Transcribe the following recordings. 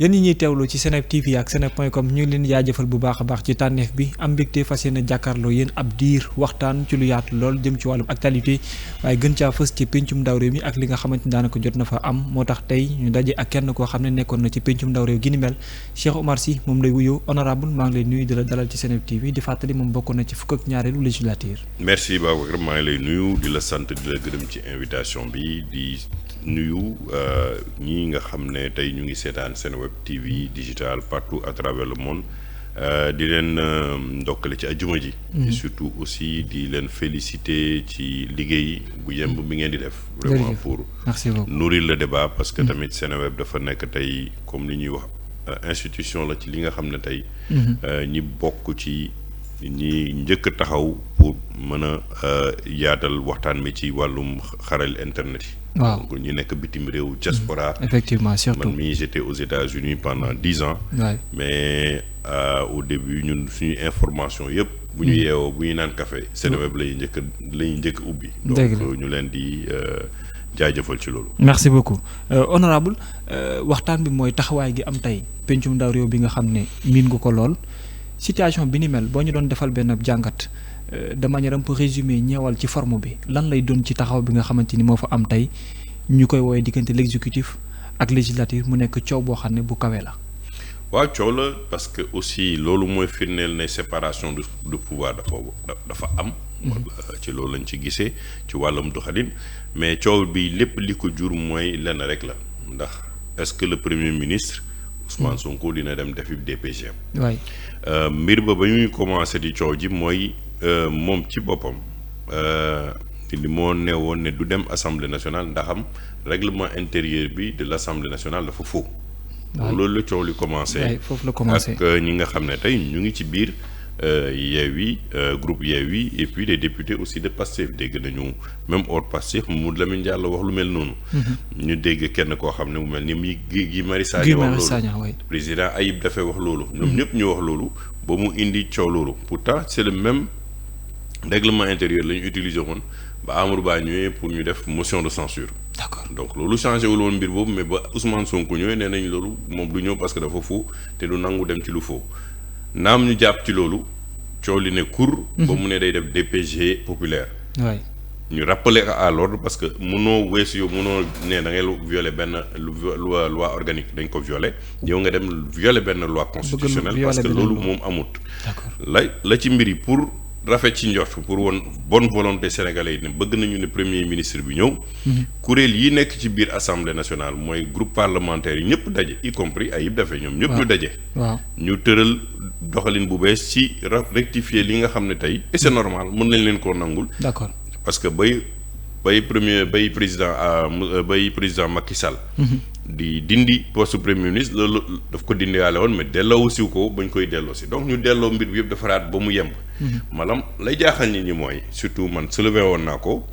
yéen ñi ñuy teewlu ci Seneweb TV ak seneweb.com ñu ngi leen jaajëfal bu baax a baax ci tànneef bi am mbégte fas yéene jàkkaarloo yéen ab diir waxtaan ci lu yaatu lool jëm ci wàllum actualité waaye gën caa fës ci pencum ndaw réew mi ak li nga xamante ni daanaka jot na fa am moo tax tey ñu daje ak kenn koo xam ne nekkoon na ci pencum ndaw réew gi ni mel Cheikh Oumar Sy moom lay wuyoo honorable maa ngi lay nuyu di la dalal ci Seneweb TV di fàttali moom bokk na ci fukk ak ñaareelu législature. merci Babacar maa ngi lay nuyu di la sant di la gërëm ci invitation bi di nuyu ñi nga xam ne tey ñu ngi seetaan Seneweb TV digital partout à travers le monde di leen ndokkale ci ajuma ji. et surtout aussi di leen féliciter ci liggéey bu yemb bi ngeen di def. vraiment pour nourrir le débat parce que tamit Seneweb dafa nekk tey comme li ñuy wax institution la ci li nga xam ne tey. ñi bokk ci ñi njëkk taxaw pour mën a yaatal waxtaan mi ci wàllum xaral internet yi. waaw donc ñu nekk bitim réew diaspora. effectivement surtout man mii j'étais aux États-Unis pendant 10 ans. mais au début ñun suñu information yëpp. bu ñu yeewoo bu ñu naan café Seneweb lay njëkk ubbi. donc ñu leen di jaajëfal ci loolu. merci beaucoup honorable waxtaan bi mooy taxawaay gi am tey pencum ndaw réew bi nga xam ne miin nga ko lool situation bi ni mel boo ñu doon defal benn jàngat. de manière un peu résumée ñeewal ci forme bi lan lay doon ci taxaw bi nga xamante ni moo fa am tey ñu koy woowee diggante l'exécutif ak législative mu nekk coow boo xam ne bu kawe la. waaw coow la parce que aussi loolu mooy firndeel ne séparation du pouvoir dafa am. ci loolu lañ ci gisee ci wàllum doxalin mais coow bi lépp li ko jur mooy lenn rek la ndax est-ce que le premier ministre. Ousmane Sonko dina dem defi DPG. waay mbir ba ñuy commencé di coow ji mooy. moom ci boppam li moo neewoon ne du dem assemblée nationale ndaxam règlement intérieur bi de l'assemblée nationale dafa faux. loolu la coow li commencé. foofu la commencé ak ñi nga xam ne tey ñu ngi ci biir Yewwi groupe Yewwi et puis les députés aussi de Pastef dégg nañu même hors Pastef Mamadou Lamine Diallo wax lu mel noonu. ñu dégg kenn koo xam ne mu mel ni muy Guy Marius Sagna wax loolu président Ayib dafay wax loolu. ñoom ñëpp ñu wax loolu ba mu indi coow loolu pourtant c'est le même. règlement intérieur la ñu utiliser woon ba Amadou Ba ñëwee pour ñu def motion de censure. d'accord donc loolu changé wul woon mbir boobu mais ba Ousmane Sonko ñëwee nee nañ loolu moom du ñëw parce que dafa faux te du nangu dem ci lu faux naam ñu jàpp ci loolu coow li ne kur. ba mu ne day def DPG populaire. waay ñu rappeler à l'ordre parce que mënoo weesu yow mënoo ne da ngay violer benn loi organique dañ ko violer yow nga dem violer benn loi constitutionnelle parce que loolu moom amut. d'accord la ci mbir yi pour. rafet ci njort pour woon bonne volonté sénégalais yi ne bëgg nañu ne premier ministre bi ñëw. kuréel yi nekk ci biir assemblée nationale mooy groupe parlementaire yi ñëpp daje y compris Ayib Daffé ñoom ñëpp ñu daje. waaw ñu tëral doxalin bu bees ci rectifier li nga xam ne tey et c'est normal mën nañ leen koo nangul. d'accord parce que président Macky Sall. di dindi poste premier ministre loolu daf ko dindiwaale woon mais delloo si ko bañ koy delloo si donc ñu delloo mbir bi yëpp defaraat ba mu yemb. maanaam lay jaaxal nit ñi mooy surtout man soulevé woon naa ko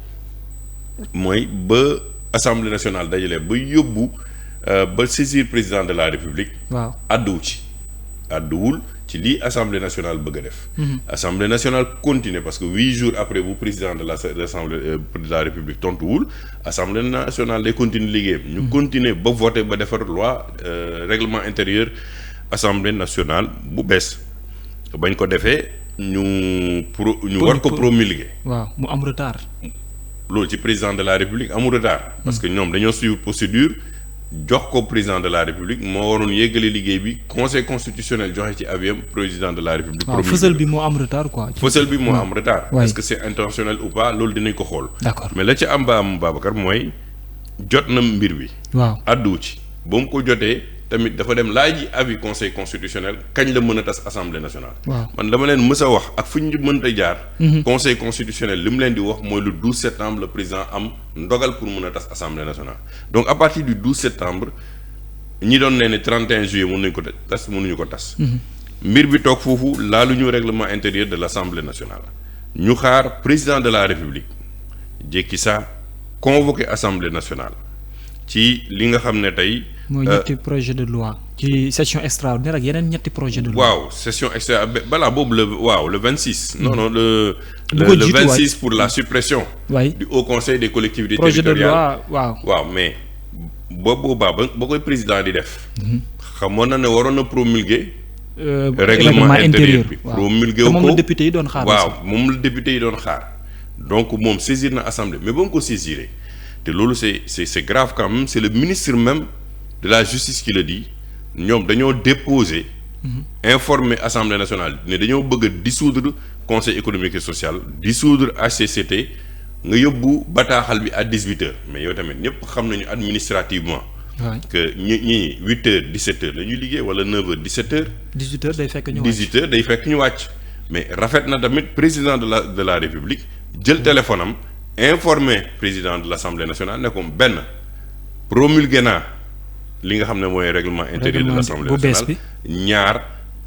mooy ba assemblée nationale dajale ba yóbbu ba saisir président de la république. waaw àdduwul ci lii assemblée nationale bëgg a def. assemblée nationale continue parce que 8 jours après bu président de l'assemblée de la république tontuwul assemblée nationale day continuer liggéeyam. ñu continuer ba voter ba defar loi règlement intérieur assemblée nationale bu bees bañ ko defee ñu war ko promulguer. waaw mu am retard. loolu ci président de la république amul retard. parce que ñoom dañoo suivre procédure. jox ko président de la république moo waroon yéggale liggéey bi conseil constitutionnel joxe ci aviam président de la république. waaw fësal bi moo am retard quoi. fësal bi moo am retard. est-ce que c'est intentionnel ou pas loolu dinañ ko xool. d'accord mais la ca am ba am Babacar mooy jot na mbir bi. waaw àddu ci ba mu ko jotee tamit dafa dem laaj ji avis conseil constitutionnel kañ la mën a tas assemblée nationale. waaw man dama leen mës a wax ak fu ñu mënta jaar. conseil constitutionnel li mu leen di wax mooy le 12 septembre le président am ndogal pour mën a tas assemblée nationale. donc à partir du 12 septembre ñi doon nee ne 31 juillet mën nañu ko tas mënuñu ko tas. mbir bi toog foofu laaluñu règlement intérieur de l'assemblée nationale. ñu xaar président de la république jékki saa convoqué assemblée nationale ci li nga xam ne tey. mooy ñetti projet de loi ci session extraordinaire ak yeneen ñetti projet de loi. waaw session extraordinaire balaa boobu le 26. non le 26 pour la suppression. du haut conseil des collectivités projet territoriales de loi waaw mais boobaa ba koy président di def. xamoon na ne waroon na promulguer. règlement intérieur bi promulguer ko moom la député yi doon xaar. waaw moom la député yi doon xaar donc moom saisir na assemblée mais ba mu ko saisiree te loolu c'est grave quand même c'est le ministre même de la justice qui le dit ñoom dañoo déposer. informer assemblée nationale ne dañoo bëgg a dissoudre conseil économique et social dissoudre HCCT nga yóbbu bataaxal bi à 18h mais yow tamit ñëpp xam nañu administrativement. que ñi 8h 17h la ñuy liggéey wala 9h 17h. 18h day fekk ñu wàcc 18h day fekk ñu wàcc mais rafet na tamit président de la république jël téléphone am informer président de l'assemblée nationale ne ko benn promulgué naa li nga xam ne mooy règlement intérieur de l'assemblée nationale ñaar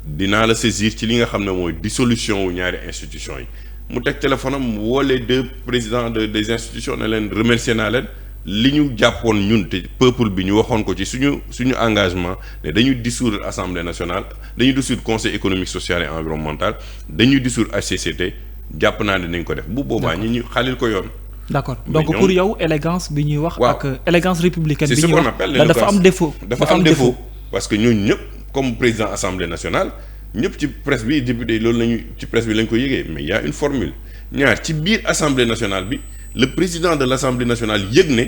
dinaa la saisir ci li nga xam ne mooy dissolution wu ñaari institutions yi mu teg téléphone am woo les deux présidents des institutions ne leen remercier naa leen li ñu jàppoon ñun te peuple bi ñu waxoon ko ci suñu engagement ne dañuy dissoudre assemblée nationale dañuy dissoudre conseil économique social et environnemental dañuy dissoudre HCCT jàpp naa ne nañ ko def bu boobaa ñi ñu xalil ko yoon. d'accord donc pour yow élégance bi ñuy wax. ak élégance républicaine bi ñuy wax dafa am défaut. dafa am défaut parce que ñooñu ñëpp comme président assemblée nationale ñëpp ci presse bi député loolu lañu ci presse bi lañ ko yëgee mais y a une formule ñaar ci biir assemblée nationale bi. le président de l'Assemblée nationale yëg ne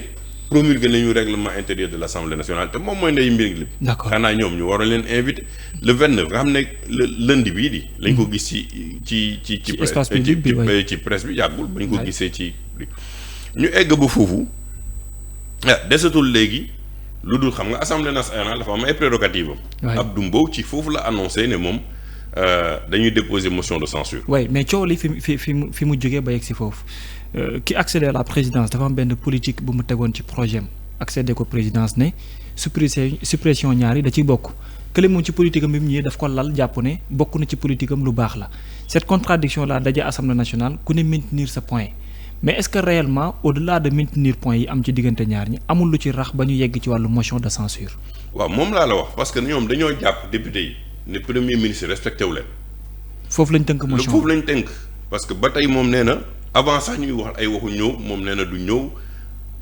promulgué nañu règlement intérieur de l'Assemblée nationale te moom mooy ndey mbir li d'accord xanaa ñoom ñu waroon leen invité le 29 nga xam ne lundi bii di lañ ko gis ci espace public bi ci presse bi yàggul bañ ko gisee ci ñu egg ba foofu desatul léegi lu dul xam nga Assemblée nationale dafa am ay prérogatives am Abdou Mbow ci foofu la annoncé ne moom dañuy déposer motion de censure oui mais coow li fi mu jógee ba yegg si foofu ki accéder à la présidence dafa am benn politique bu mu tegoon ci projet am accéder ko présidence ne suppression ñaari da ciy bokk kële moom ci politique am bi mu ñëwee daf ko lal jàpp ne bokk na ci politique am lu baax la cette contradiction là daje assemblée nationale ku ne maintenir sa point mais est-ce que réellement au-delà de maintenir point yi am ci diggante ñaar ñi amul lu ci rax ba ñu yegg ci wàllu motion de censure waaw moom laa la wax parce que ñoom dañoo jàpp député yi ne premier ministre respecté wu leen foofu lañ tënk motion foofu lañ tënk parce que ba tey moom nee na avant sax ñuy wax ay waxu ñëw moom nee na du ñëw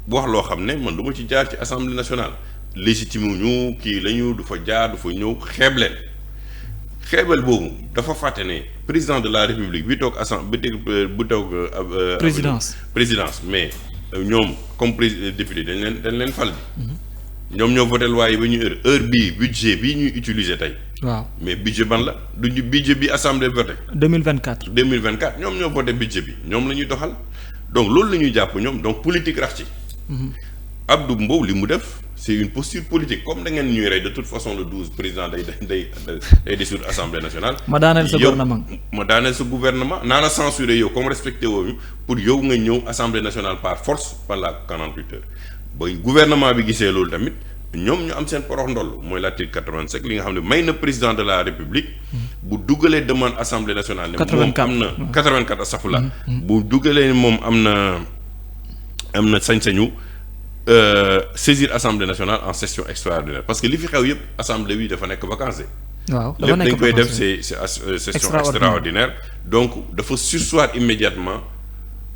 wax loo xam ne man du ma ci jaar ci assemblée nationale légitime ñu kii la ñu du fa jaar du fa ñëw xeebel boobu dafa fàtte ne président de la république bi toog bu toog présidence mais ñoom comme député dañ leen fal bi ñoom ñoo voté loi yi ba ñu heure bii budget bii ñuy utiliser tey waaw mais budget ban la du budget bi assemblée voté 2024 ñoom ñoo voté budget bi ñoom la ñuy doxal donc loolu la ñuy jàpp ñoom donc politique rax ci Abdou Mbow li mu def c'est une posture politique comme da ngeen ñuy rey de toute façon le 12 président day dissoudre assemblée nationale ma daaneel sa gouvernement naa la censurer yow comme respecté woo pour yow nga ñëw assemblée nationale par force pendant 48 heures ba gouvernement bi gisee loolu tamit ñoom ñu am seen porox ndoll mooy l'article 85 li nga xam ne may na président de la république bu dugalee demande assemblée nationale ne moom am na 84 astafurlah bu dugalee moom am na sañ-sañu saisir assemblée nationale en session extraordinaire parce que li fi xew yëpp assemblée bi dafa nekk vacances waaw lépp dañ koy def c'est session extraordinaire donc dafa surseoir immédiatement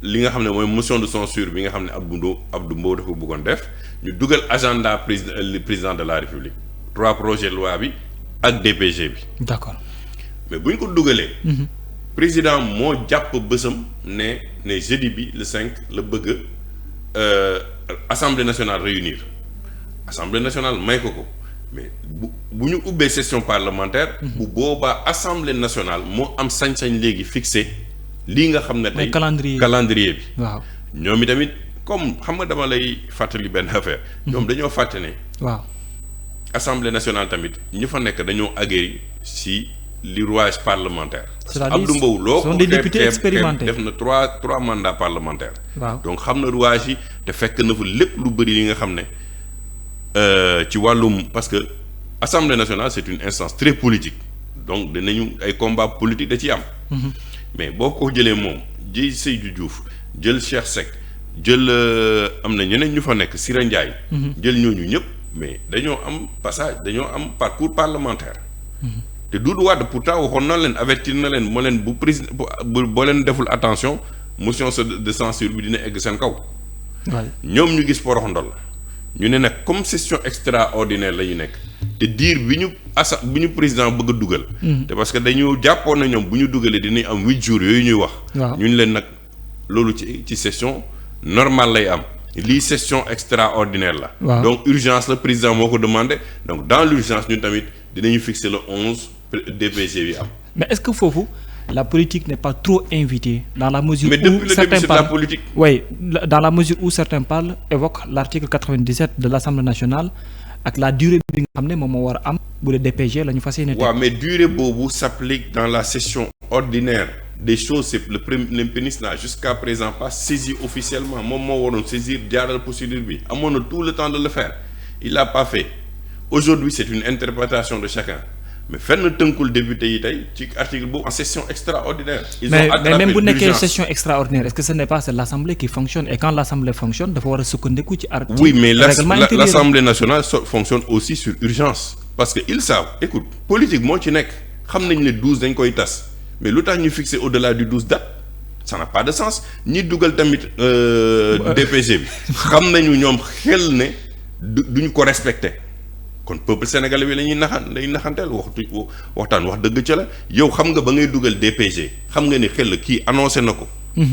li nga xam ne mooy motion de censure bi nga xam ne Abdou Mbow dafa bëggoon def ñu dugal agenda président de la république 3 projets de loi bi ak DPG bi. d'accord mais bu ñu ko dugalee. président moo jàpp bësam ne jeudi bi le 5 la bëgg assemblée nationale réunir assemblée nationale may ko mais bu ñu ubbee session parlementaire. bu boobaa assemblée nationale moo am sañ-sañ léegi fixé. lii nga xam ne tey calendrier bi waaw ñoom i tamit comme xam nga dama lay fàttali benn affaire ñoom dañoo fàtte ne waaw assemblée nationale tamit ñu fa nekk dañoo agréé si li rouage parlementaire c'est-à-dire Abdou Mbow loo ko des députés expérimentés def na trois mandats parlementaires waaw donc xam na rouage yi te fekk na fa lépp lu bëri li nga xam ne ci wàllum parce que assemblée nationale c'est une instance très politique donc dinañu ay combat politique da ciy am mais boo ko jëlee moom jël Seydou Diouf jël Cheikh Seck jël am na ñeneen ñu fa nekk Sira Ndiaye jël ñooñu ñëpp mais dañoo am passage dañoo am parcours parlementaire te Doudou Wade pourtant waxoon na leen avertir na leen moo leen bu président boo leen deful attention motion de censure bi dina egg seen kaw ñoom ñu gis porox ndol ñu ne nag comme session extraordinaire la ñu nekk te diir bi ñu président bëgg a dugal. te parce que dañu jàppoon na ñoom bu ñu dugalee dinañ am 8 jours yooyu ñuy wax. ñu leen nag loolu ci session normale lay am. lii session extraordinaire la. donc urgence la président moo ko demandé donc dans l'urgence ñun tamit dinañu fixer le 11 DPG bi am. mais est-ce que foofu la politique n'est pas trop invitée dans la mesure mais depuis le début c'est de la politique. Oui, dans la mesure où certains parlent évoquent l'article 97 de l'Assemblée nationale ak la durée bi nga xam ne moom moo war a am bu dee DPG la ñu fas yéene. waaw mais durée boobu s'applique dans la session ordinaire. des choses c'est le ministre n'a jusqu'à présent pas saisi officiellement moom moo waroon saisir jaaral procédure bi amoon na tout le temps de le faire il l'a pas fait aujourd'hui c'est une interprétation de chacun mais fenn tënkul député yi tey ci article boobu en session extraordinaire. mais même bu nekkee session extraordinaire est-ce que ce n'est pas c'est l'Assemblée qui fonctionne et quand l'Assemblée fonctionne dafa war a sukkandiku ci article. oui mais l'Assemblée nationale fonctionne aussi sur urgence parce que ils savent écoute politique moo ci nekk xam nañ ne 12 dañ koy tas. mais lu tax ñu fixer au-delà du 12 date ça n'a pas de sens ñi dugal tamit DPG bi xam nañu ñoom xel ne duñu ko respecter kon peuple sénégalais bi la ñuy naxanteel waxtaan wax dëgg ca la yow xam nga ba ngay dugal DPG xam nga ni xel kii annoncé na ko.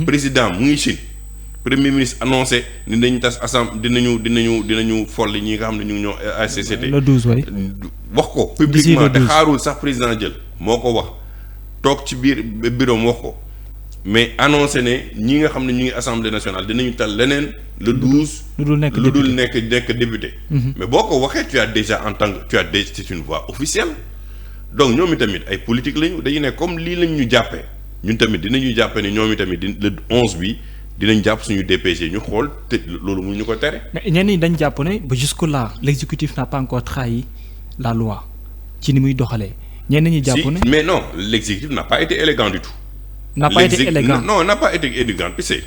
président mu ngi Chine premier ministre annoncé ni dañu tas dinañu folli ñi nga xam ne ñu ngi ñoo ACCT. le 12 way wax ko publiquement te xaarul sax président jël moo ko wax. toog ci biir bureau wax ko mais annoncé ne ñi nga xam ne ñu ngi assemblée nationale dinañu tal leneen le 12. lu dul nekk député. mais boo ko waxee tu as déjà c'est une voix officielle. donc ñoom itamit ay politique lañu dañu ne comme lii lañ ñu jàppee ñun tamit dinañu jàppee ne ñoom itamit le 11 bi dinañ jàpp suñu DPG ñu xool te loolu mu ñu ko tere. mais ñenn ñi dañ jàpp ne ba jusque là l'exécutif n'a pas encore trahi la loi ci ni muy doxalee. ñenn ñi jàpp ne mais non l'exécutif n'a pas été élégant du tout. n'a pas été élégant puis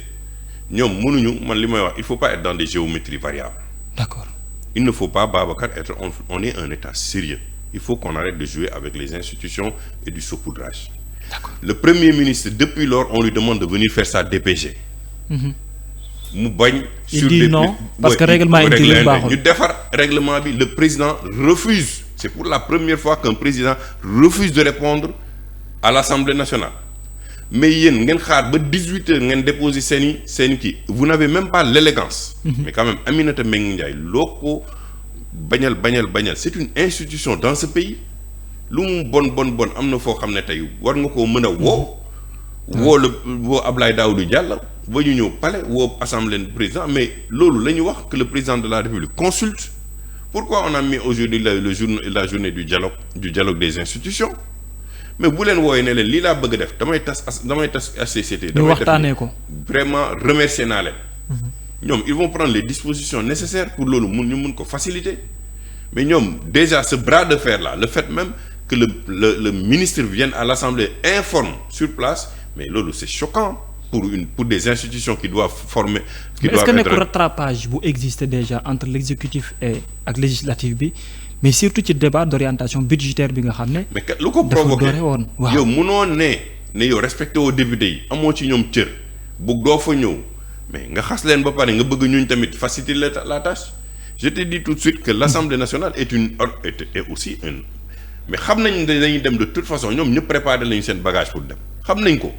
ñoom mënuñu man li may wax il faut pas être dans des géométries variables. d'accord. il ne faut pas Babacar être on est un État sérieux il faut qu'on arrête de jouer avec les institutions et du saupoudrage. D'accord. Le Premier ministre depuis lors on lui demande de venir faire sa DPG. mu bañ. il dit non parce que règlement intérieur baaxul ñu defar règlement bi le président refuse. C'est pour la première fois qu'un président refuse de répondre à l'Assemblée nationale mais yéen ngeen xaar ba 18 heures ngeen déposer seeni kii vous n'avez même pas l'élégance. mais quand même Aminata Mbengue Ndiaye loo ko bañal c'est une institution dans ce pays lu mu bon am na foo xam ne tey war nga koo mën a woo Abdoulaye Daouda Diallo ba ñu ñëw palais woo assemblée président mais loolu la ñu wax que le président de la République consulte. Pourquoi on a mis aujourd'hui la journée du dialogue des institutions mais bu leen wooyee ne leen lii laa bëgg a def damay tas HCCT. ñu waxtaanee ko vraiment remercier naa leen. ñoom ils vont prendre les dispositions nécessaires pour loolu ñu mun ko faciliter mais ñoom déjà ce bras de fer là le fait même que le ministre vienne à l'Assemblée informe sur place mais loolu c'est choquant pour des institutions qui doivent former. est-ce que nekk rattrapage bu existe déjà entre l'exécutif et ak législatif bi mais surtout ci débat d'orientation budgétaire bi nga xam ne. mais lu ko provoqué yow mënoo ne yow respecté woo député yi amoo ci ñoom cër bu doo fa ñëw mais nga xas leen ba pare nga bëgg ñuñ tamit faciliter la tâche je te dis tout de suite que l'Assemblée nationale est aussi une mais xam nañ dañuy dem de toute façon ñoom ñëpp préparer lañu seen bagage pour dem xam nañ ko.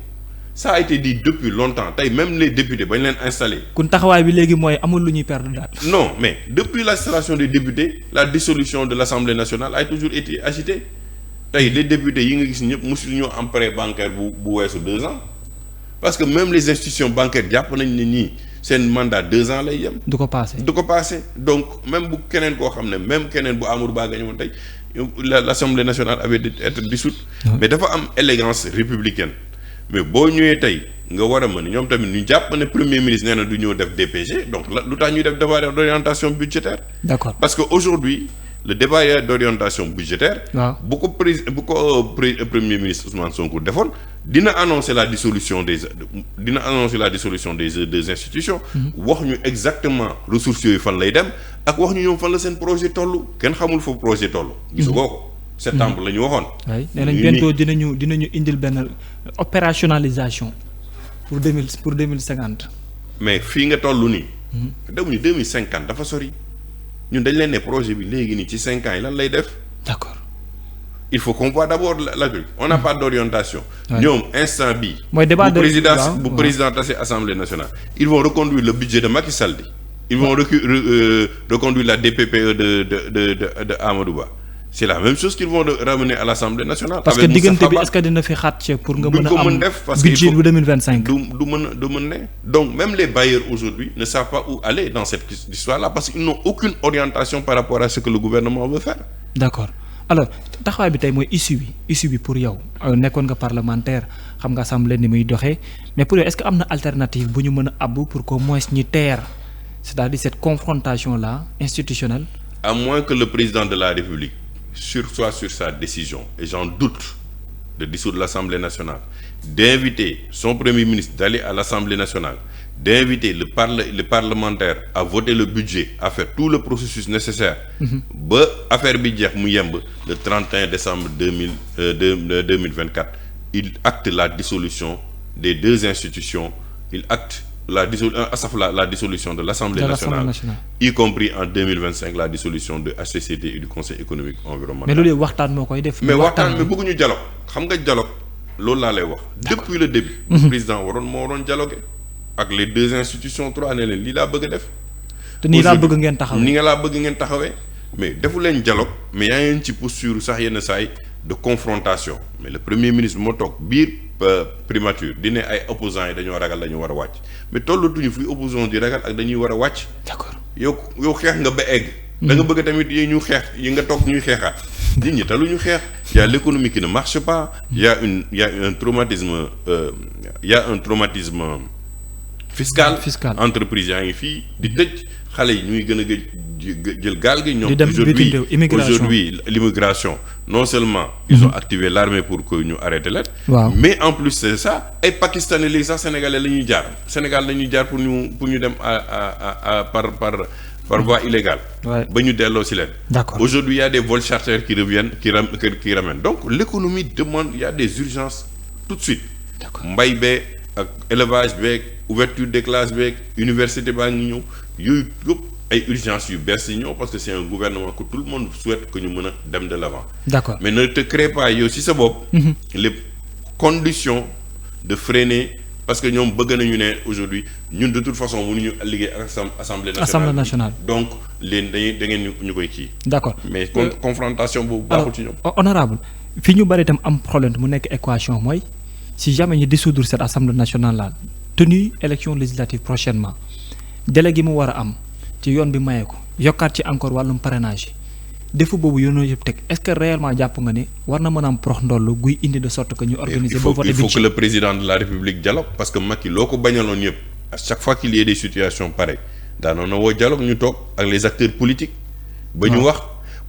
ça a été dit depuis longtemps tey même les députés bañ leen installé. kon taxawaay bi léegi mooy amul lu ñuy perdre daal. non mais depuis l'installation des députés la dissolution de l'Assemblée nationale a toujours été agitée tey les députés yi nga gis ñëpp mosul ñoo am prêt bancaire bu weesu 2 ans parce que même les institutions bancaires jàpp nañ ne ñii seen mandat 2 ans lay yem. du ko passé donc même bu keneen koo xam ne même keneen bu Amadou Ba gañu woon tey l'Assemblée nationale avait été dissoute. mais dafa am élégance républicaine. mais boo ñëwee tey nga war a mën ñoom tamit ñu jàpp ne premier ministre nee na du ñëw def DPG donc lu tax ñuy def débat d'orientation budgétaire. D'accord. parce que aujourd'hui le débat d'orientation budgétaire. bu ko premier ministre Ousmane Sonko defoon dina annoncer la dissolution des deux institutions. wax ñu exactement ressources yooyu fan lay dem ak wax ñu ñoom fan la seen projet tollu kenn xamul foofu projet tollu. gisagoo ko. septembre la ñu waxoon. oui nee nañ bientôt dinañu indil benn opérationnalisation pour 2050. mais fii nga toll nii. demuñu 2050 dafa sori ñun dañ leen ne projet bi léegi nii ci 5 ans yi lan lay def D'accord. Il faut qu'on voit d'abord la truc. On n'a pas d'orientation. ñoom instant bii. mooy débat de bu président tase assemblée nationale. Ils vont reconduire le budget de Macky Sall. Ils vont reconduire la DPPE de Amadou Ba. C'est la même chose qu'ils vont ramener à l'Assemblée nationale. parce que diggante bi est-ce que dina fi xaat pour nga mën a am budget bu 2025. du mën ne donc même les bailleurs aujourd'hui ne savent pas où aller dans cette histoire-là parce qu'ils n'ont aucune orientation par rapport à ce que le gouvernement veut faire. D'accord alors taxawaay bi tey mooy issue bi pour yow nekkoon nga parlementaire xam nga assemblée ni muy doxee mais pour yow est-ce que am na alternative bu ñu mën a abbu pour qu'au moins ñi teer c'est-à-dire cette confrontation-là institutionnelle. À moins que le président de la République soit sur sa décision, et j'en doute, de dissoudre l'Assemblée nationale, d'inviter son Premier ministre d'aller à l'Assemblée nationale, d'inviter les parlementaires à voter le budget, à faire tout le processus nécessaire, ba affaire bi jeex mu yemb le 31 décembre 2024, il acte la dissolution des deux institutions, il acte la dissolution de l'Assemblée nationale, y compris en 2025 la dissolution de HCCT et du Conseil économique environnemental. mais loolu yëpp waxtaan moo koy def. mais waxtaan mais bëgguñu dialogue xam nga dialogue loolu laa lay wax. depuis le début. le président moo waroon dialoguer ak les deux institutions trois ne leen lii laa bëgg a def. te nii laa bëgg ngeen taxawee nii nga laa bëgg ngeen taxawee. mais defu leen dialogue mais yaa ngeen ci posture sax yenn saay de confrontation mais le premier ministre moo toog biir primature di ne ay opposants yi dañoo ragal dañu war a wàcc mais tollatuñu fuy opposants di ragal ak dañuy war a wàcc. d'accord yow xeex nga ba egg. da nga bëgg tamit yi ñu xeex yi nga toog ñuy xeexaat. nit ñi taluñu xeex. y a l'économie qui ne marche pas. y a un traumatisme fiscal. entreprise yaa ngi fii di tëj xale yi ñuy gën a jël gaal gi ñoom. aujourd'hui l'immigration non seulement ils ont activé l'armée pour que ñu arrêté leen. mais en plus c'est ça ay pakistanais léegi sax sénégalais la ñuy jaar Sénégal la ñuy jaar pour ñu dem par voie illégale. ba ñu delloo si leen. D'accord. Aujourd'hui il y a des vols charters qui reviennent qui ramènent donc l'économie demande il y a des urgences tout de suite. D'accord. mbay beeg ak élevage beeg ouverture des classes beeg université baa ngi ñëw yooyu yëpp ay urgences yu bees yi ñëw parce que c'est un gouvernement que tout le monde souhaite que ñu mën a dem de l'avant. D'accord. mais ne te crée pas yow si sa bopp. les conditions de freiner parce que ñoom bëgg nañu ne aujourd'hui ñun de toute façon mënuñu liggéey ak assemblée nationale. donc da ngeen ñu koy kii. D'accord. mais confrontation boobu baaxul ci ñoom. honorable fi ñu bari itam am problème mu nekk équation mooy si jamais ñu dissoudre cette assemblée nationale là tenue élection législative prochainement délai gi mu war a am ci yoon bi mayee ko yokkaat ci encore wàllum parrainage defu boobu yoon yëpp teg est-ce que réellement jàpp nga ne war na mën a am prox ndoll guy indi de sorte que ñu organiser. ba voter il faut que le président de la République dialogue parce que Macky loo ko bañaloon yëpp à chaque fois qu'il y ait des situations pareilles daanoon na woo dialogue ñu toog ak les acteurs politiques. ba ñu wax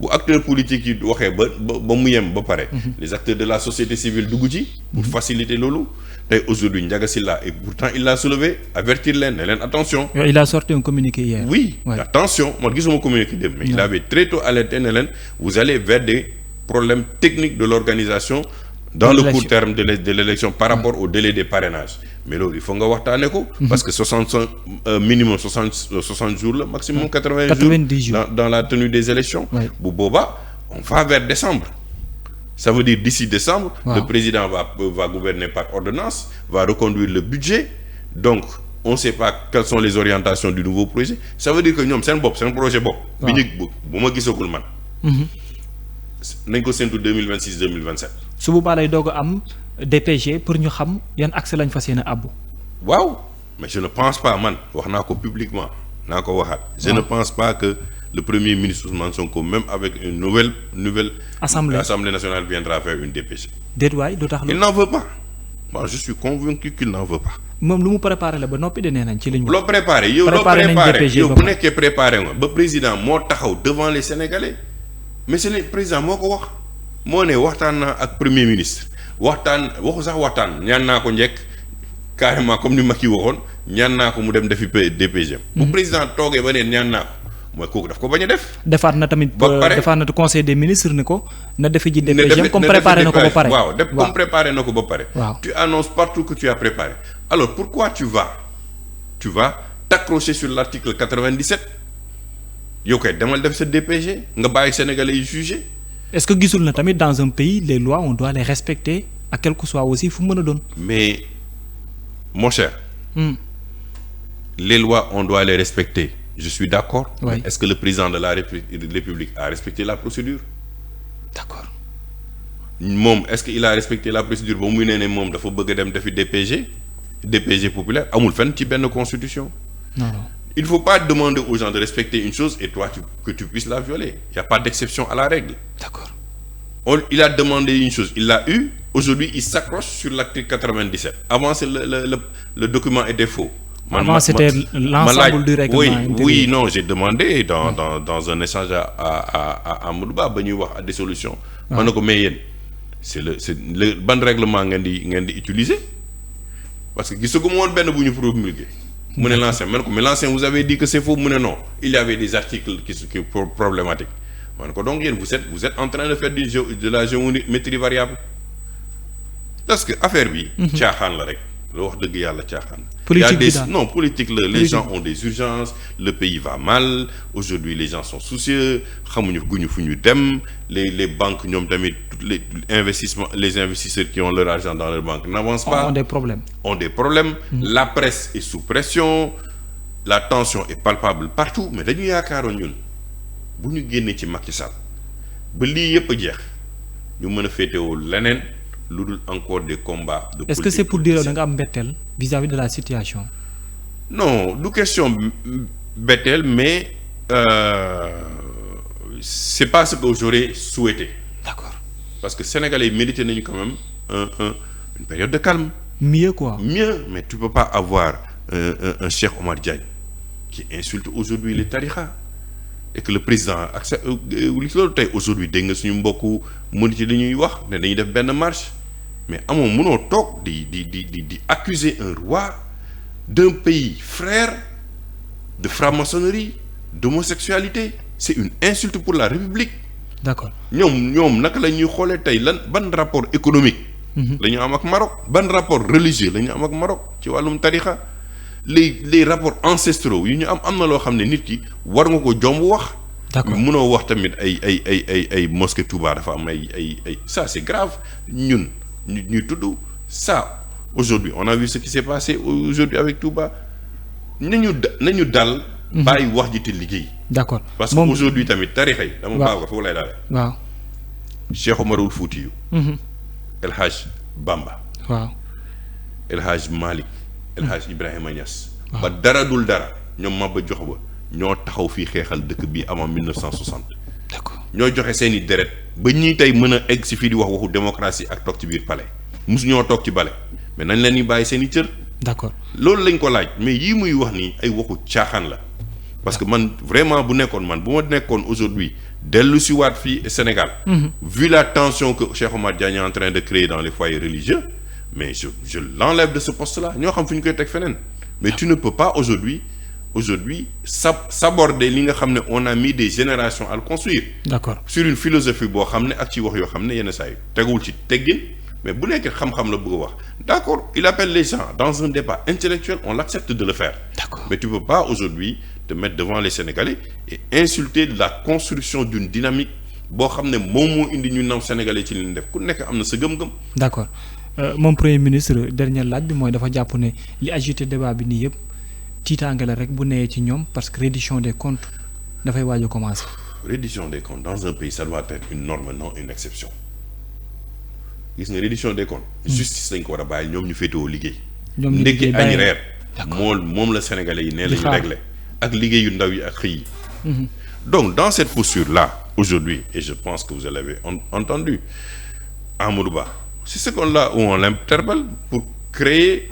bu acteurs politiques yi waxee ba mu yem ba pare. les acteurs de la société civile dugg ci. pour faciliter loolu. tey aujourd'hui Ndiaga Sylla et pourtant il l'a soulevé avertir leen ne leen attention. il a sorti un communiqué hier. oui attention man gisuma communiqué dem mais il avait très tôt alerté ne leen vous allez vers des problèmes techniques de l'organisation dans le court terme de l'élection par rapport au délai des parrainages mais loolu il faut nga waxtaane ko. parce que minimum 60 jours la maximum 90 jours dans la tenue des élections. bu boobaa on va vers décembre. Ça veut dire d'ici décembre, le président va gouverner par ordonnance, va reconduire le budget. Donc, on ne sait pas quelles sont les orientations du nouveau projet. Ça veut dire que ñoom seen projet bopp. bi ñu bu ma gisagul man. nañ ko séntu 2026 2027. su boobaa lay doog a am DPG pour ñu xam yan accès lañ fas yéene àbbu. waaw mais je ne pense pas man wax naa ko publiquement naa ko waxaat. je ne pense pas que. Le Premier ministre Ousmane Sonko même avec une nouvelle Assemblée nationale viendra faire une DPG. déet waay du tax il n'en veut pas. moi je suis convaincu qu'il n'en veut pas. moom lu mu préparé la ba noppi de nee nañ ci li ñu. loo préparé yow bu nekkee préparé nga ba président moo taxaw devant les Sénégalais mais c'est le président moo ko wax moo ne waxtaan naa ak Premier ministre waxu sax waxtaan ñaan naa ko njëkk carrément comme ni Macky waxoon ñaan naa ko mu dem defi DPG. bu président toogee ba ne ñaan naa ko. mooy kooku daf ko bañ a def. defaat na tamit defaat na conseil des ministres ni ko na defi ji DPG comme préparé na ko ba pare. waaw comme préparé na ko ba pare. waaw tu annonces partout que tu as préparé alors pourquoi tu vas t'accrocher sur l'article 97 yow kay demal def sa DPG nga bàyyi Sénégalais yi juger est-ce que gisul na tamit dans un pays les lois on doit les respecter à quel que soit aussi fu mën a doon. mais mon cher. Les lois on doit les respecter je suis d'accord. Oui. Mais est-ce que le président de la République a respecté la procédure. D'accord. moom est-ce que il a respecté la procédure ba muy nee ne moom dafa bëgg a dem defi DPG populaire amul fenn ci benn constitution. non. Il faut pas demander aux gens de respecter une chose et toi que tu puisses la violer. Il y a pas d'exception à la règle. D'accord. Il a demandé une chose, il l'a eu. Aujourd'hui, il s'accroche sur l'article 97. Avant, le document était faux. Avant, c'était l'ensemble du règlement intérieur. Oui, non, j'ai demandé dans un échange à Amadou Ba ba ñuy wax à des solutions. Ma ne ko mais yéen c'est le ban règlement ngeen di utiliser parce que gisaguma woon benn bu ñu promulgué. mu ne l'ancien man ko mais l'ancien vous avez dit que c'est faux mu ne non il y avait des articles qui problématiques man ko donc yéen vous êtes en train de faire de la géométrie variable parce que affaire bi caaxaan la rek la wax dëgg yàlla caaxaan politique la les gens ont des urgences le pays va mal aujourd'hui les gens sont soucieux xamuñu fu ñu dem les banques ñoom tamit les investisseurs qui ont leur argent dans leur banque n'avancent pas ont des problèmes. La presse est sous pression la tension est palpable partout mais dañu yaakaaroon ñun bu ñu génnee ci Macky Sall ba lii yëpp a jeex ñu mën a féetewoo leneen lu dul encore des combats de politique. Est-ce que c'est pour dire da nga am mbetteel vis-à-vis de la situation. Non du question mbetteel mais c'est pas ce que j'aurais souhaité. D'accord. Parce que Sénégalais yi mérité nañu quand même une période de calme. Mieux quoi. Mieux mais tu peux pas avoir un Cheikh Omar Diagne qui insulte aujourd'hui les tariqa et que le président accepte loolu tey aujourd'hui dégg nga suñu mbokku mëniti dañuy wax ne dañuy def benn marche mais amoo mënoo toog di accuser un roi d'un pays frère de franc-maçonnerie d'homosexualité c'est une insulte pour la République. D'accord. ñoom naka la ñuy xoolee tey ban rapport économique la ñu am ak Maroc ban rapport religieux la ñu am ak Maroc ci wàllum tarixa les rapports ancestraux yu ñu am na loo xam ne nit ki war nga ko jomb wax. D'accord. mënoo wax tamit ay mosquée Touba dafa am ay ça c'est grave ñun ñuy tudd ça aujourd'hui on a vu ce qui s'est passé aujourd'hui avec Touba nañu dal bàyyi wax ji te liggéey. D'accord. Parce que aujourd'hui tamit tarixa yi dama baax ko foofu lay daale. waaw. Cheikh Omarul Foutiyou. El Hadj Bamba. waaw. El Hadj Malick. El Hadj Ibrahima Niass. ba dara dul dara ñoom Maba Diakhou Ba ñoo taxaw fii xeexal dëkk bi avant 1960. D'accord. ñoo joxe seen i deret ba ñii tey mën a egg si fii di waxu démocratie ak toog ci biir palais mosu ñoo toog ci bale mais nañ leen di bàyyi seen i cër. D'accord. loolu lañ ko laaj mais yii muy wax nii ay waxu caaxaan la parce que man vraiment bu ma nekkoon aujourd'hui dellu si waat fii Sénégal. Vu la tension que Cheikh Omar Diagne est en train de créer dans les foyers religieux mais je l'enlève de ce poste-là ñoo xam fu ñu koy teg feneen mais tu ne peux pas aujourd'hui s'aborder li nga xam ne on a mis des générations à le construire. D'accord. Sur une philosophie boo xam ne ak ci wax yoo xam ne yenn saa yi teguwul ci teggin mais bu nekkee xam-xam la bëgg a wax d'accord il appelle les gens dans un débat intellectuel on l'accepte de le faire. D'accord. Mais tu peux pas aujourd'hui te mettre devant les Sénégalais et insulter la construction d'une dynamique boo xam ne moom moo indi ñu naw Sénégalais ci li ñu def ku nekk am na sa gëm-gëm. D'accord moom premier ministre dernier laaj bi mooy dafa jàpp ne li agité débat bi nii yëpp tiitaange la rek bu newee ci ñoom parce que reddition des comptes dafay waaj a commencer. Reddition des comptes dans un pays ça doit être une norme non une exception gis nga reddition des comptes. justice lañ ko war a bàyyi ñoom ñu féetewoo liggéey. ñoom ñu ndekki añ reer. d'accord moom la Sénégalais yi nee la ñu réglé ak liggéey yu ndaw yi ak xëy yi. Donc dans cette posture là aujourd'hui et je pense que vous l'avez entendu Amadou Ba c'est ce qu'on l'a où on l'interpelle pour créer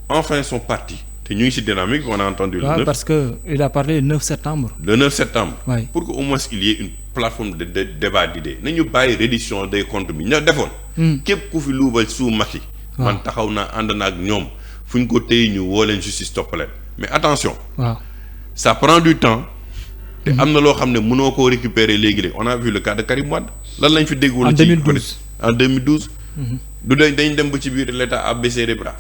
enfin son parti te ñu ngi ci dynamique on a entendu le 9 parce que il a parlé le 9 septembre. Le 9 septembre. Oui. Pour que au moins il y ait une plateforme de débat d'idées nañu bàyyi reddition des comptes bi ñoo defoon. képp ku fi luubal suu Macky. man taxaw naa ànd na ak ñoom fu ñu ko téye ñu woo leen justice toppaleen mais attention. waaw ça prend du temps. te am na loo xam ne mënoo koo récupérer léegi on a vu le cas de Karim Wade lan lañ fi déggul. en 2012 en 2012. du dañ dem ba ci biir l'État a baissé les bras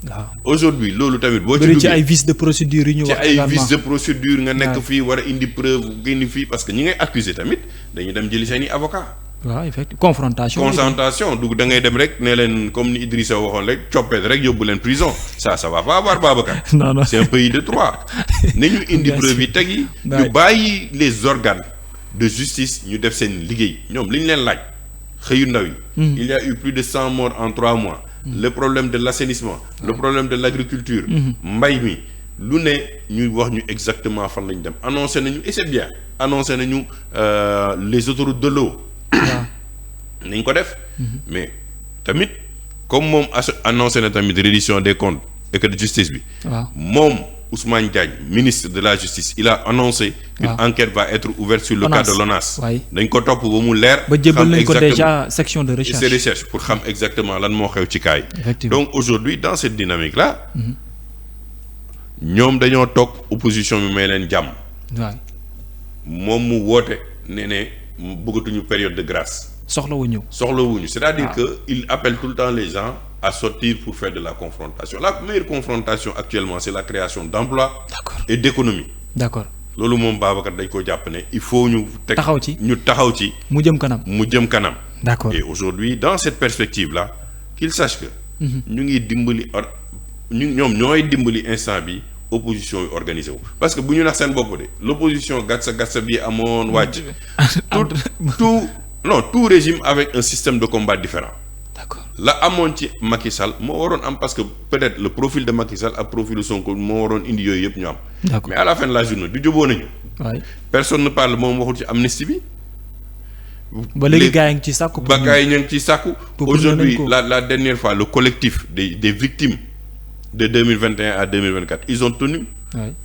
waaw aujourd'hui loolu tamit boo ci bëri ci duggee ay vices de procédure yi ñu ci wax ay également vices de procédure nga nekk waaw. fii war a indi preuve génn fii parce que ñi ngay accuser tamit dañuy dem jëli seen i avocat waaw effectivement confrontation concentration dugg da ngay dem rek ne leen comme ni Idrissa waxoon rek coppet rek yóbbu leen prison ça va pas avoir Babacar. non non c'est un pays de droit ne ñu indi preuve yi teg yi ñu bàyyi les organes de justice ñu def seen liggéey ñoom li ñu leen laaj xëyu ndaw yi il y a eu plus de 100 morts en 3 mois le problème de l'assainissement le problème de l'agriculture mbay mi lu ne ñu wax ñu exactement fan lañ dem annoncé nañu et c'est bien annoncé nañu les autoroutes de l'eau nañ ko def mais tamit comme moom annoncé na tamit reddition des comptes et que de justice bi moom Ousmane Diagne ministre de la justice il a annoncé qu'une enquête va être ouverte sur le cas de l'ONAS dañ ko topp ba mu leer ba jébal nañ ko déjà section de recherche pour xam exactement lan moo xew ci cas yi donc aujourd'hui dans cette dynamique là ñoom dañoo toog opposition bi may leen jàmm moom mu woote ne bëggatuñu période de grâce soxlawuñu c'est-à-dire que il appelle tout le temps les gens à sortir pour faire de la confrontation la meilleure confrontation actuellement c'est la création d'emplois et d'économie loolu moom Babacar dañ ko jàpp ne il faut ñu taxaw ci mu jëm kanam et aujourd'hui dans cette perspective là qu'il sache que ñu ngi dimbali ñoom ñooy dimbali instant bi opposition yi organisé wu parce que bu ñu nax seen bopp de l'opposition gatsa bi amoon wàcc tout régime avec un système de combat différent la amoon ci Macky Sall moo waroon am parce que peut-être le profil de Macky Sall ak profilu Sonko moo waroon indi yooyu yëpp ñu am mais à la fin de la journée du juboo nañu personne ne parle moom waxul ci amnistie bi ba léegi gars yi ngi ci sàkku aujourd'hui la dernière fois le collectif des victimes de 2021 à 2024 ils ont tenu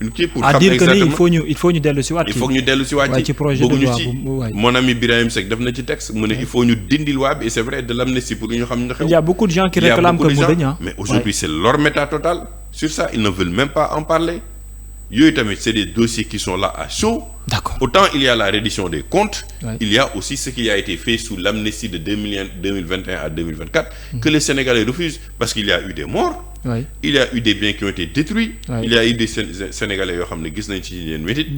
une kii pour xam exactement il faut ñu dellu si waat il faut que ñu dellu si waat ci projet de loi mon ami Birahim Seck def na ci texte mu ne il faut ñu dindil loi bi et c'est vrai de l'amnistie pour ñu xam ne xew il y a beaucoup de gens qui réclament que mu dañ mais aujourd'hui c'est leur méta totale sur ça ils ne veulent même pas en parler yooyu tamit c'est des dossiers qui sont là à chaud autant il y a la reddition des comptes il y a aussi ce qui a été fait sous l'amnistie de 2021 à 2024 que les Sénégalais refusent parce qu'il y a eu des morts il y a eu des biens qui ont été détruits il y a eu des Sénégalais yoo xam ne gis nañ ci leen métit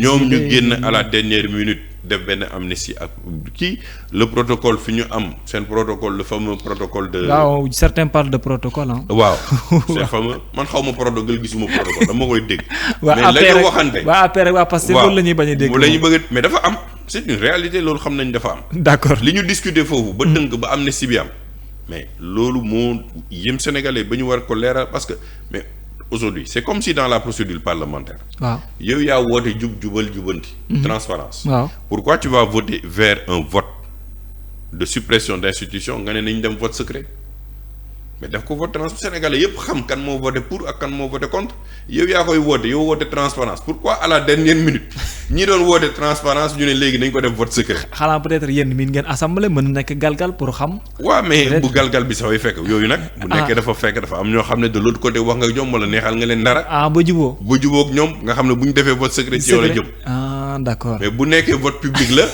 ñoom ñu génn à la dernière minute def benn amnistie ak kii le protocole fi ñu am seen protocole le fameux protocole de waaw certains parlent de protocole waaw c'est fameux man xaw ma protocole gisuma protocole dama koy dégg mais la ñu waxante parce que loolu la ñuy bañ a dégg la ñu bëgg mais dafa am c'est une réalité loolu xam nañ dafa am d'accord li ñu discuter foofu ba tënk ba amnistie bi am mais loolu moo yëm sénégalais ba ñu war ko leeral parce que mais aujourd'hui c'est comme si dans la procédure parlementaire yow yaa woote jubal jubanti transparence pourquoi tu vas voter vers un vote de suppression d'institution nga ne nañ dem vote secret mais daf ko vote sénégalais yëpp xam kan moo voté pour ak kan moo voté contre yow yaa koy woote yow woote transparence pourquoi à la dernière minute ñi doon woote transparence ñu ne léegi nañ ko def vote secret xanaa peut-être yéen miin ngeen assemblée mën na nekk galgal pour xam waaw mais bu galgal bi safay fekk yooyu nag bu nekkee dafa fekk dafa am ñoo xam ne de l'autre côté wax nga ñoom wala neexal nga leen dara ba jubóog ñoom nga xam ne bu ñu defee vote secret ci yow la jëm d'accord mais bu nekkee vote public la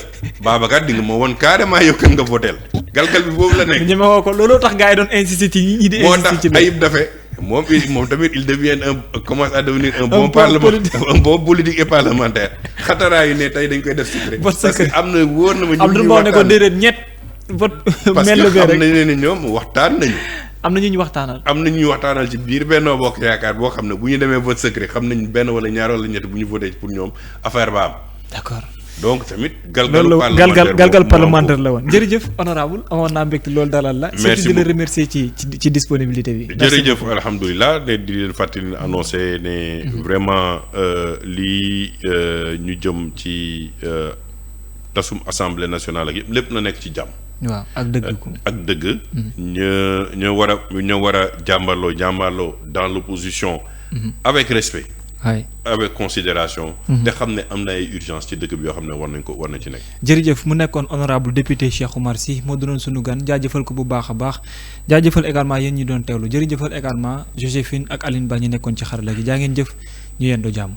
Babacar di nga ma woon carrément yow kan nga voteel galgal bi boobu la nekk ñeme woo ko looloo tax gars yi doon insister ci ñi di moo tax Ayib Daffé moom tamit il devient commence à devenir un bon politique et parlementaire xataraa yu ne tey dañ koy def secret parce que am na wóor na ma ñu ne ko déedéet ñett vote parce que xam nañ ne ñoom waxtaan nañu am na ñu waxtaanal ci biir Benno Bokk Yaakaar boo xam ne bu ñu demee vote secret xam nañ benn wala ñaar wala ñett bu ñu voté pour ñoom affaire ba am d'accord donc tamit galgal parlementaire la woon jërëjëf honorable amoon naa mbégte loolu dalal la surtout di la remercier ci disponibilité bi jërëjëf alhamdulilah di leen fàttali annoncé ne vraiment lii ñu jëm ci tasum assemblée nationale ak yëpp lépp na nekk ci jàmm waaw ak dëgg ñoo war a jàmbarloo dans l'opposition avec respect avec considération te xam ne am na ay urgence ci dëkk bi yoo xam ne war nañ ci nekk jërëjëf mu nekkoon honorable député Cheikh Oumar Sy moo doonoon sunu gan jaajëfal ko bu baax a baax jaajëfal également yéen ñi doon teewlu jërëjëfal également Joséphine ak Aline Ba ñu nekkoon ci xarala gi jaa ngeen jëf ñu yendoo jàmm